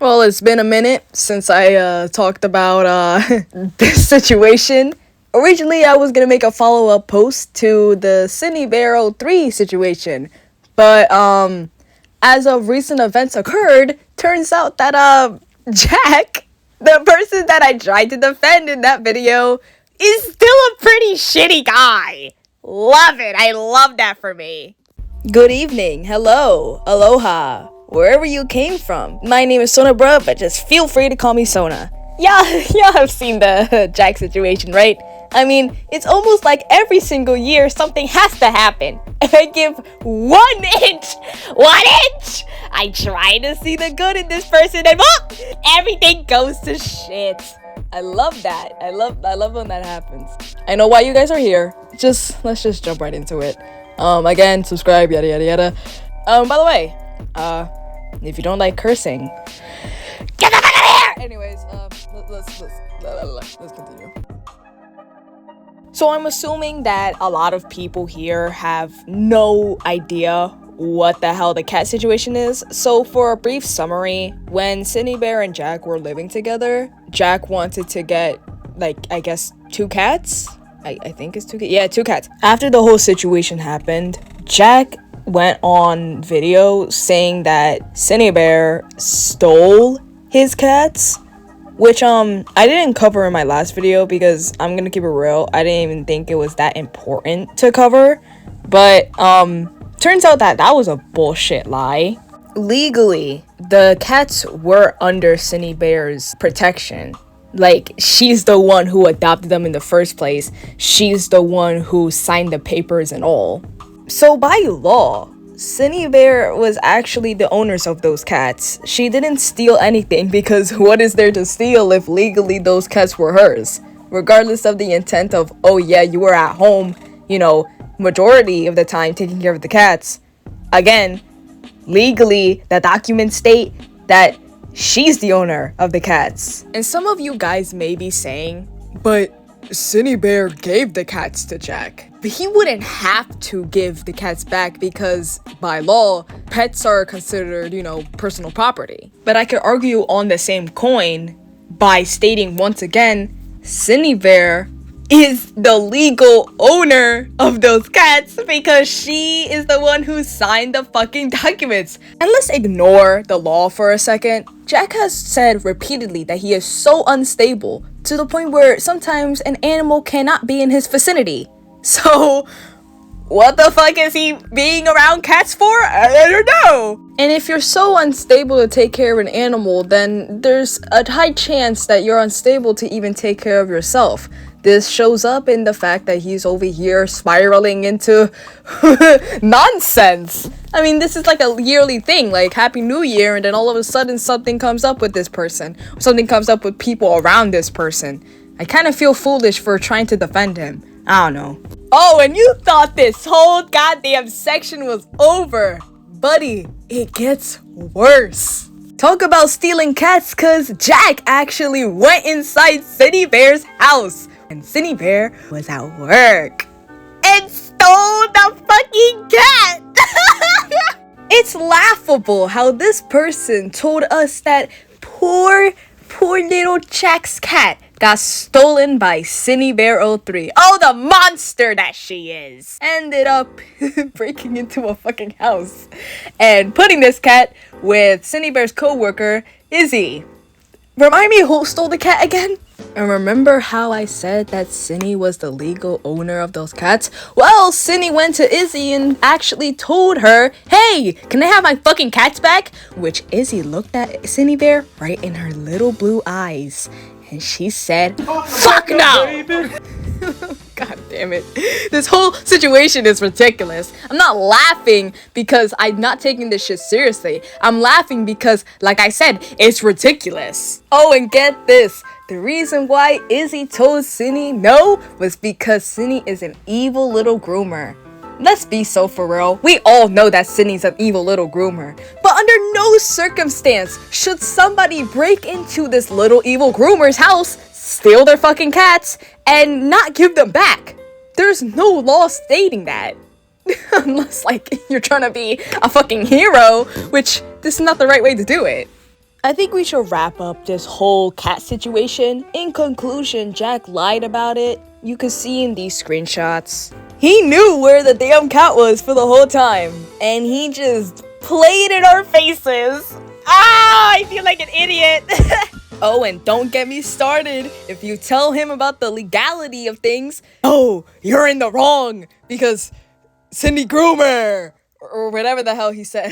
Well, it's been a minute since I talked about this situation. Originally, I was gonna make a follow-up post to the Cindy Barrel 3 situation, but as of recent events occurred, turns out that Jack, the person that I tried to defend in that video, is still a pretty shitty guy. Love it. I love that for me. Good evening, hello, aloha, wherever you came from. My name is Sona, bruh, but just feel free to call me Sona. Y'all have seen the Jack situation, right? I mean, it's almost like every single year something has to happen. If I give 1 inch, I try to see the good in this person and everything goes to shit. I love that. I love when that happens. I know why you guys are here. Let's just jump right into it. Again, subscribe, yada yada yada. By the way, if you don't like cursing, get the fuck out of here! Anyways, let's continue. So I'm assuming that a lot of people here have no idea what the hell the cat situation is. So for a brief summary, when Cindy Bear and Jack were living together, Jack wanted to get, I guess 2 cats? I think it's 2 cats. Yeah, 2 cats. After the whole situation happened, Jack went on video saying that Cindy Bear stole his cats, which I didn't cover in my last video because I'm gonna keep it real, I didn't even think it was that important to cover. But turns out that was a bullshit lie. Legally, the cats were under Cindy Bear's protection. She's the one who adopted them in the first place. She's the one who signed the papers and all. So by law, Cindy Bear was actually the owners of those cats. She didn't steal anything because what is there to steal if legally those cats were hers? Regardless of the intent of, oh yeah, you were at home, majority of the time taking care of the cats. Again, legally, the documents state that she's the owner of the cats. And some of you guys may be saying, but Cindy Bear gave the cats to Jack. But he wouldn't have to give the cats back because by law, pets are considered, personal property. But I could argue on the same coin by stating once again, Cindy Bear is the legal owner of those cats because she is the one who signed the fucking documents. And let's ignore the law for a second. Jack has said repeatedly that he is so unstable to the point where sometimes an animal cannot be in his vicinity. So what the fuck is he being around cats for? I don't know. And if you're so unstable to take care of an animal, then there's a high chance that you're unstable to even take care of yourself. This shows up in the fact that he's over here spiraling into nonsense. I mean, this is like a yearly thing, like Happy New Year, and then all of a sudden something comes up with this person. Something comes up with people around this person. I kind of feel foolish for trying to defend him. I don't know. Oh, and you thought this whole goddamn section was over. Buddy, it gets worse. Talk about stealing cats, cause Jack actually went inside Cindy Bear's house. And Cindy Bear was at work and stole the fucking cat. It's laughable how this person told us that poor little Jack's cat got stolen by Cindy Bear 03. Oh, the monster that she is. Ended up breaking into a fucking house and putting this cat with Cindy Bear's co-worker, Izzy. Remind me who stole the cat again? And remember how I said that Cindy was the legal owner of those cats? Well, Cindy went to Izzy and actually told her, hey, can I have my fucking cats back? Which Izzy looked at Cindy Bear right in her little blue eyes. And she said, fuck no! God damn it. This whole situation is ridiculous. I'm not laughing because I'm not taking this shit seriously. I'm laughing because, like I said, it's ridiculous. Oh, and get this. The reason why Izzy told Cindy no was because Cindy is an evil little groomer. Let's be so for real. We all know that Cindy's an evil little groomer. But under no circumstance should somebody break into this little evil groomer's house, steal their fucking cats, and not give them back. There's no law stating that. Unless, you're trying to be a fucking hero, which this is not the right way to do it. I think we should wrap up this whole cat situation. In conclusion, Jack lied about it. You can see in these screenshots. He knew where the damn cat was for the whole time. And he just played in our faces. Ah, I feel like an idiot. Oh, and don't get me started. If you tell him about the legality of things, oh, you're in the wrong because Cindy Groomer or whatever the hell he said.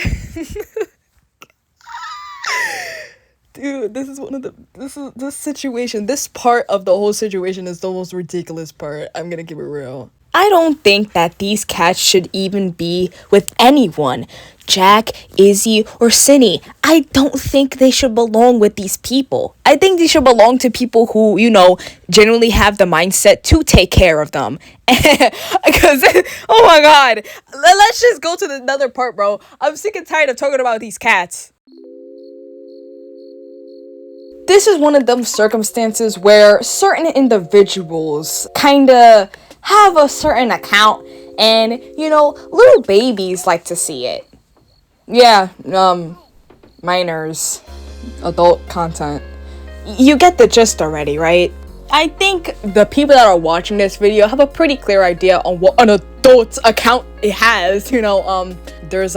Dude, this is this situation, this part of the whole situation is the most ridiculous part. I'm gonna keep it real. I don't think that these cats should even be with anyone. Jack, Izzy, or Cindy. I don't think they should belong with these people. I think they should belong to people who, genuinely have the mindset to take care of them. Because, oh my god. Let's just go to the another part, bro. I'm sick and tired of talking about these cats. This is one of them circumstances where certain individuals kinda have a certain account and, little babies like to see it. Yeah, minors, adult content. You get the gist already, right? I think the people that are watching this video have a pretty clear idea on what an adult account it has. There's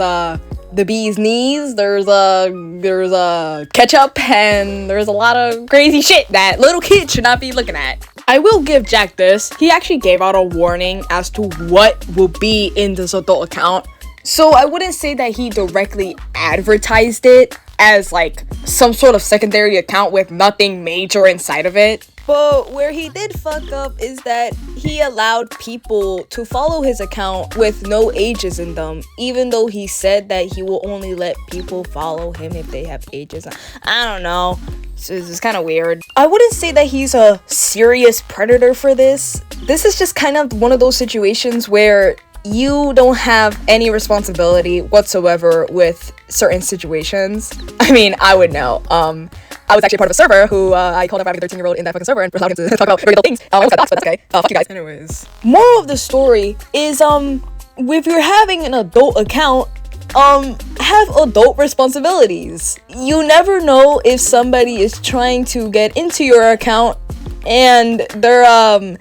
the bee's knees, there's a ketchup, and there's a lot of crazy shit that little kids should not be looking at. I will give Jack this. He actually gave out a warning as to what will be in this adult account. So I wouldn't say that he directly advertised it as like some sort of secondary account with nothing major inside of it. But where he did fuck up is that he allowed people to follow his account with no ages in them, even though he said that he will only let people follow him if they have ages. I don't know. It's kind of weird. I wouldn't say that he's a serious predator for this. This is just kind of one of those situations where you don't have any responsibility whatsoever with certain situations. I mean, I would know. I was actually part of a server who I called up having a 13-year-old in that fucking server and allowed him to talk about very little things. I almost got doxxed, but that's okay. Fuck you guys. Anyways. Moral of the story is, if you're having an adult account, have adult responsibilities. You never know if somebody is trying to get into your account and they're,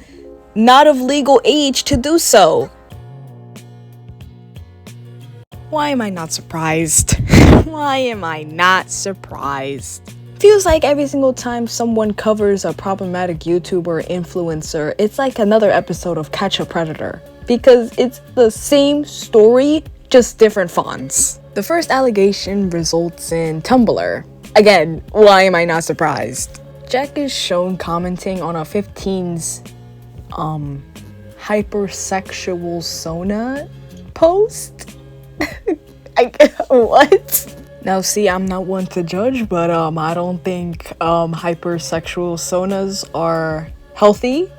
not of legal age to do so. Why am I not surprised? Why am I not surprised? Feels like every single time someone covers a problematic YouTuber or influencer, it's like another episode of Catch a Predator. Because it's the same story, just different fonts. The first allegation results in Tumblr. Again, why am I not surprised? Jack is shown commenting on a 15's, hypersexual Sona post? What? Now see, I'm not one to judge, but I don't think hypersexual sonas are healthy.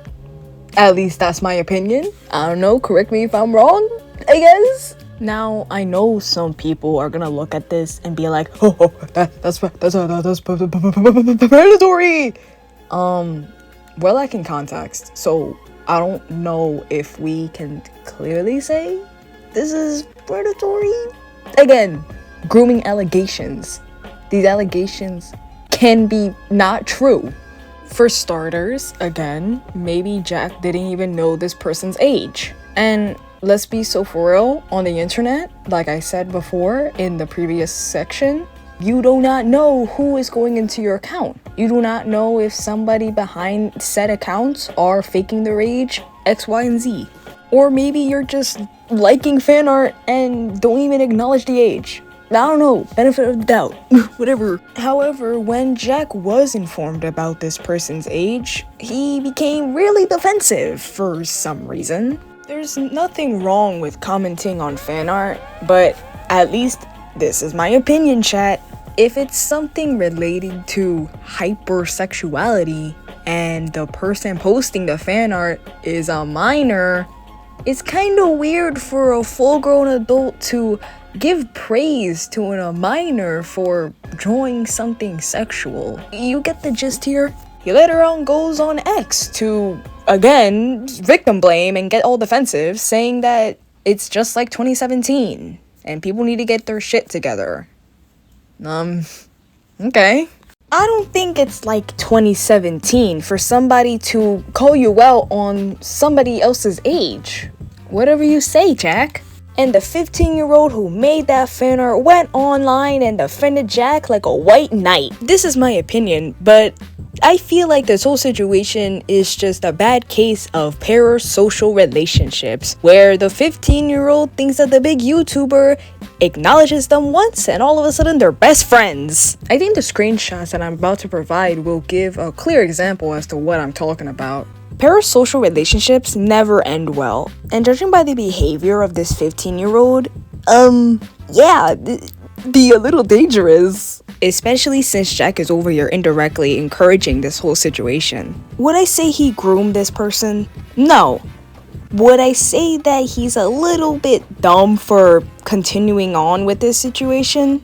At least that's my opinion. I don't know, correct me if I'm wrong, I guess. Now, I know some people are gonna look at this and be like, that's predatory! We're lacking context, so I don't know if we can clearly say this is predatory. Again, grooming allegations. These allegations can be not true. For starters, again, maybe Jack didn't even know this person's age. And let's be so for real, on the internet, like I said before in the previous section, you do not know who is going into your account. You do not know if somebody behind said accounts are faking their age, X, Y, and Z. Or maybe you're just liking fan art and don't even acknowledge the age. I don't know, benefit of the doubt, whatever. However, when Jack was informed about this person's age, he became really defensive for some reason. There's nothing wrong with commenting on fan art, but at least this is my opinion, chat. If it's something related to hypersexuality and the person posting the fan art is a minor, it's kind of weird for a full-grown adult to give praise to a minor for drawing something sexual. You get the gist here? He later on goes on X to, again, victim blame and get all defensive, saying that it's just like 2017 and people need to get their shit together. Okay. I don't think it's like 2017 for somebody to call you out on somebody else's age. Whatever you say, Jack. And the 15-year-old who made that fan art went online and defended Jack like a white knight. This is my opinion, but I feel like this whole situation is just a bad case of parasocial relationships, where the 15-year-old thinks that the big YouTuber acknowledges them once and all of a sudden they're best friends. I think the screenshots that I'm about to provide will give a clear example as to what I'm talking about. Parasocial relationships never end well, and judging by the behavior of this 15-year-old, be a little dangerous. Especially since Jack is over here indirectly encouraging this whole situation. Would I say he groomed this person? No. Would I say that he's a little bit dumb for continuing on with this situation?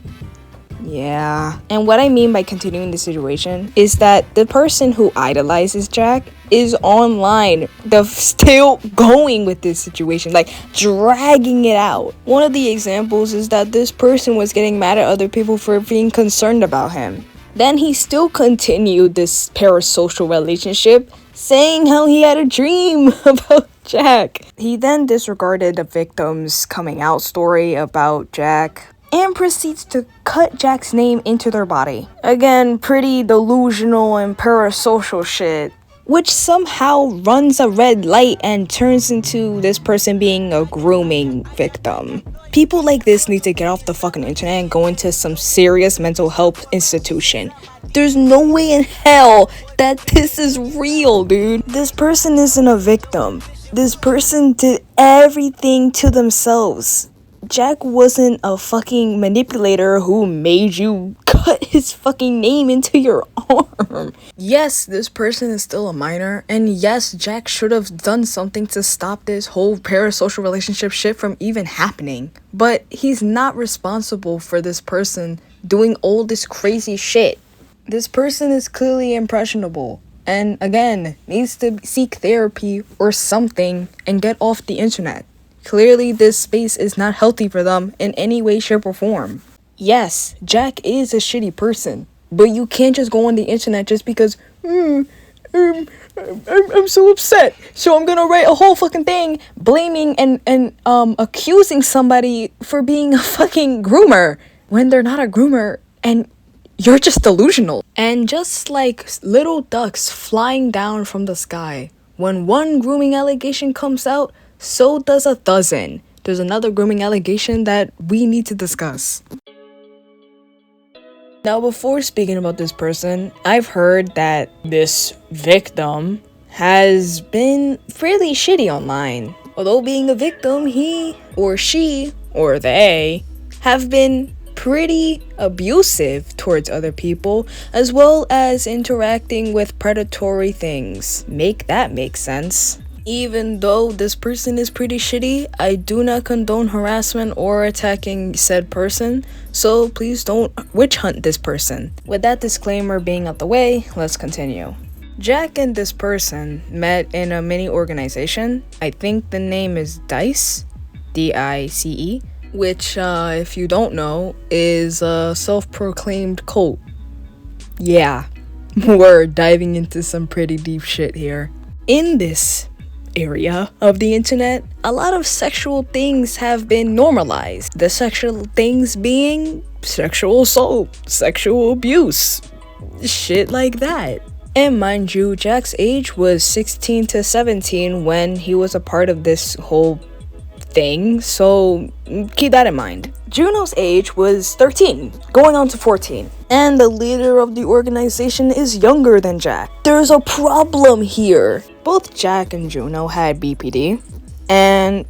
Yeah. And what I mean by continuing the situation is that the person who idolizes Jack is online, still going with this situation, like dragging it out. One of the examples is that this person was getting mad at other people for being concerned about him. Then he still continued this parasocial relationship, saying how he had a dream about Jack. He then disregarded the victim's coming out story about Jack and proceeds to cut Jack's name into their body. Again, pretty delusional and parasocial shit, which somehow runs a red light and turns into this person being a grooming victim. People like this need to get off the fucking internet and go into some serious mental health institution. There's no way in hell that this is real, dude. This person isn't a victim. This person did everything to themselves. Jack wasn't a fucking manipulator who made you cut his fucking name into your arm. Yes, this person is still a minor, and yes, Jack should have done something to stop this whole parasocial relationship shit from even happening. But he's not responsible for this person doing all this crazy shit. This person is clearly impressionable, and again, needs to seek therapy or something and get off the internet. Clearly, this space is not healthy for them in any way, shape, or form. Yes, Jack is a shitty person, but you can't just go on the internet just because, I'm so upset, so I'm gonna write a whole fucking thing blaming and accusing somebody for being a fucking groomer when they're not a groomer and you're just delusional. And just like little ducks flying down from the sky, when one grooming allegation comes out, so does a dozen. There's another grooming allegation that we need to discuss. Now, before speaking about this person, I've heard that this victim has been fairly shitty online. Although being a victim, he or she or they have been pretty abusive towards other people, as well as interacting with predatory things. Make that make sense. Even though this person is pretty shitty, I do not condone harassment or attacking said person, so please don't witch hunt this person. With that disclaimer being out the way, let's continue. Jack and this person met in a mini organization. I think the name is DICE, D-I-C-E, which, if you don't know, is a self-proclaimed cult. Yeah, we're diving into some pretty deep shit here. In this area of the internet, a lot of sexual things have been normalized. The sexual things being sexual assault, sexual abuse, shit like that. And mind you, Jack's age was 16 to 17 when he was a part of this whole thing, so keep that in mind. Juno's age was 13, going on to 14, and the leader of the organization is younger than Jack. There's a problem here. Both Jack and Juno had BPD, and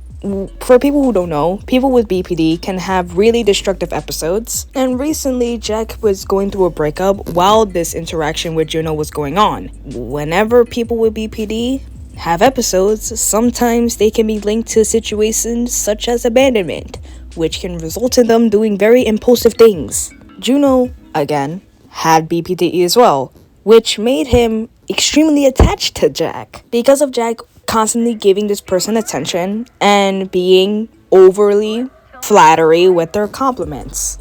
for people who don't know, people with BPD can have really destructive episodes, and recently Jack was going through a breakup while this interaction with Juno was going on. Whenever people with BPD have episodes, sometimes they can be linked to situations such as abandonment, which can result in them doing very impulsive things. Juno, again, had BPD as well, which made him extremely attached to Jack because of Jack constantly giving this person attention and being overly flattery with their compliments.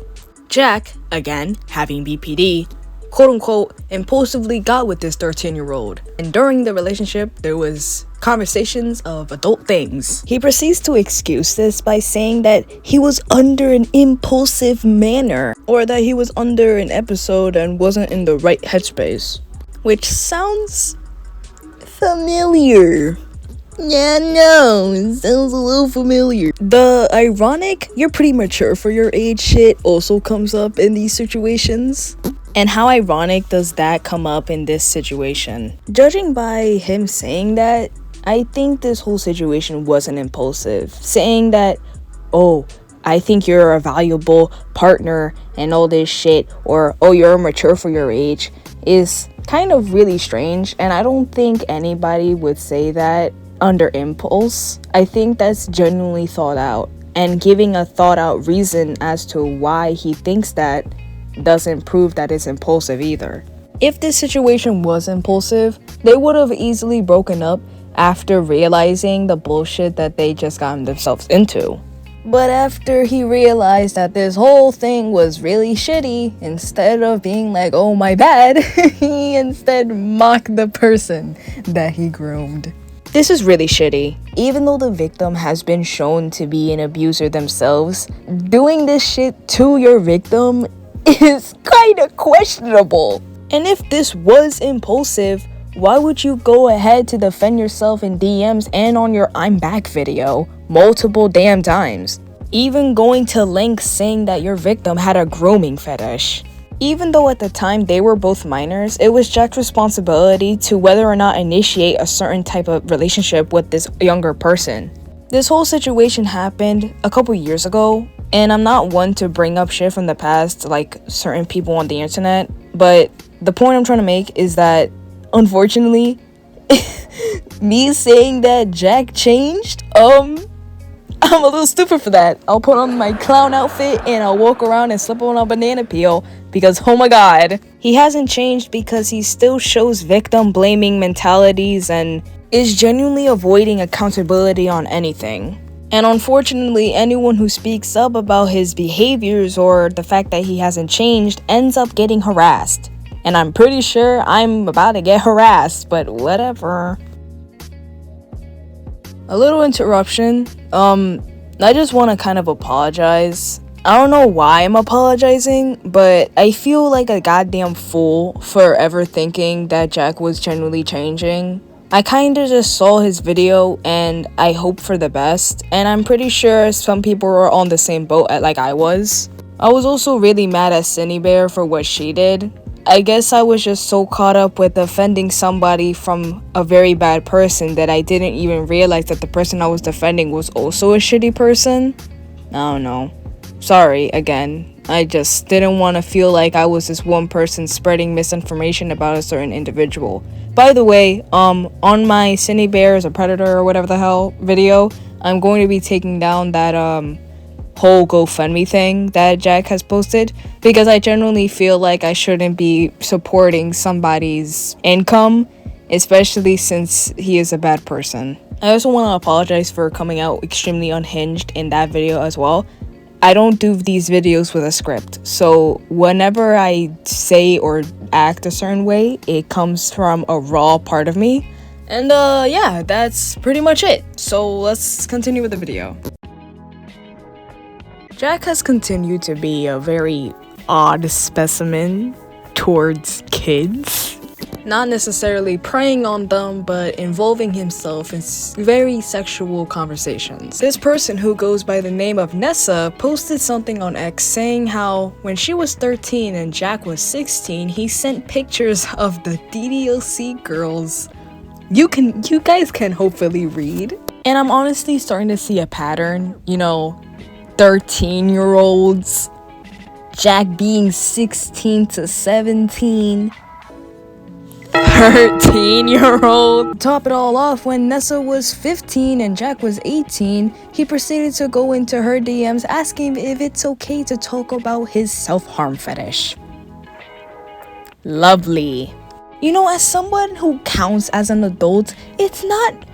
Jack, again, having BPD, quote-unquote impulsively got with this 13-year-old, and during the relationship there was conversations of adult things. He proceeds to excuse this by saying that he was under an impulsive manner, or that he was under an episode and wasn't in the right headspace, which sounds familiar. Yeah, no, it sounds a little familiar. The ironic, you're pretty mature for your age shit also comes up in these situations. And how ironic does that come up in this situation? Judging by him saying that, I think this whole situation wasn't impulsive. Saying that, oh, I think you're a valuable partner and all this shit, or oh, you're mature for your age, is kind of really strange. And I don't think anybody would say that under impulse. I think that's genuinely thought out, and giving a thought out reason as to why he thinks that doesn't prove that it's impulsive either. If this situation was impulsive, they would have easily broken up after realizing the bullshit that they just gotten themselves into. But after he realized that this whole thing was really shitty, instead of being like, oh my bad, he instead mocked the person that he groomed. This is really shitty. Even though the victim has been shown to be an abuser themselves, doing this shit to your victim is kinda questionable. And if this was impulsive, why would you go ahead to defend yourself in DMs and on your I'm back video multiple damn times? Even going to lengths saying that your victim had a grooming fetish. Even though at the time they were both minors, it was Jack's responsibility to whether or not initiate a certain type of relationship with this younger person. This whole situation happened a couple years ago, and I'm not one to bring up shit from the past like certain people on the internet, but the point I'm trying to make is that, unfortunately, me saying that Jack changed, I'm a little stupid for that. I'll put on my clown outfit and I'll walk around and slip on a banana peel because, oh my god, he hasn't changed because he still shows victim blaming mentalities and is genuinely avoiding accountability on anything. And unfortunately, anyone who speaks up about his behaviors or the fact that he hasn't changed ends up getting harassed. And I'm pretty sure I'm about to get harassed, but whatever. A little interruption. I just want to kind of apologize. I don't know why I'm apologizing, but I feel like a goddamn fool for ever thinking that Jack was genuinely changing. I kinda just saw his video and I hope for the best, and I'm pretty sure some people were on the same boat like I was. I was also really mad at Cindy Bear for what she did. I guess I was just so caught up with defending somebody from a very bad person that I didn't even realize that the person I was defending was also a shitty person. I don't know. Sorry, again. I just didn't want to feel like I was this one person spreading misinformation about a certain individual. By the way, on my Cindy Bear is a Predator or whatever the hell video, I'm going to be taking down that whole GoFundMe thing that Jack has posted, because I generally feel like I shouldn't be supporting somebody's income, especially since he is a bad person. I also want to apologize for coming out extremely unhinged in that video as well. I don't do these videos with a script, so whenever I say or act a certain way, it comes from a raw part of me. And yeah, that's pretty much it. So let's continue with the video. Jack has continued to be a very odd specimen towards kids. Not necessarily preying on them, but involving himself in very sexual conversations. This person, who goes by the name of Nessa, posted something on X saying how when she was 13 and Jack was 16, he sent pictures of the DDLC girls. You guys can hopefully read. And I'm honestly starting to see a pattern, 13-year-olds, Jack being 16 to 17, 13-year-old. Top it all off, when Nessa was 15 and Jack was 18, he proceeded to go into her DMs asking if it's okay to talk about his self-harm fetish. Lovely. As someone who counts as an adult, it's not,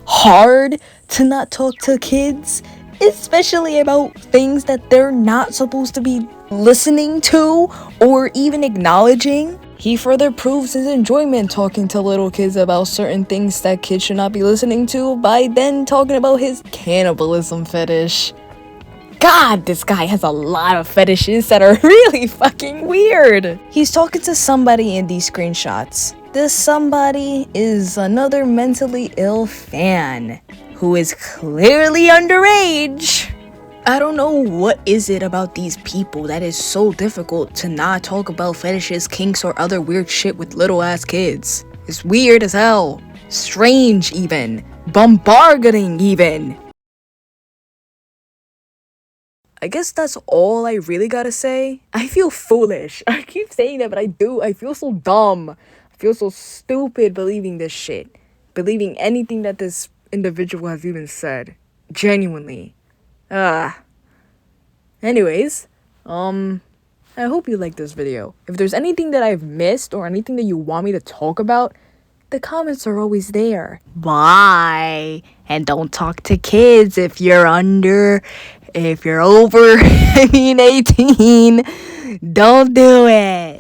hard to not talk to kids, especially about things that they're not supposed to be listening to or even acknowledging. He further proves his enjoyment talking to little kids about certain things that kids should not be listening to by then talking about his cannibalism fetish. God, this guy has a lot of fetishes that are really fucking weird. He's talking to somebody in these screenshots. This somebody is another mentally ill fan who is clearly underage. I don't know what is it about these people that is so difficult to not talk about fetishes, kinks, or other weird shit with little ass kids. It's weird as hell. Strange even. Bombarding even. I guess that's all I really gotta say. I feel foolish. I keep saying that, but I do. I feel so dumb. I feel so stupid believing this shit. Believing anything that this individual has even said. Genuinely. Anyways, I hope you liked this video. If there's anything that I've missed or anything that you want me to talk about, the comments are always there. Bye. And don't talk to kids if you're over, 18. Don't do it.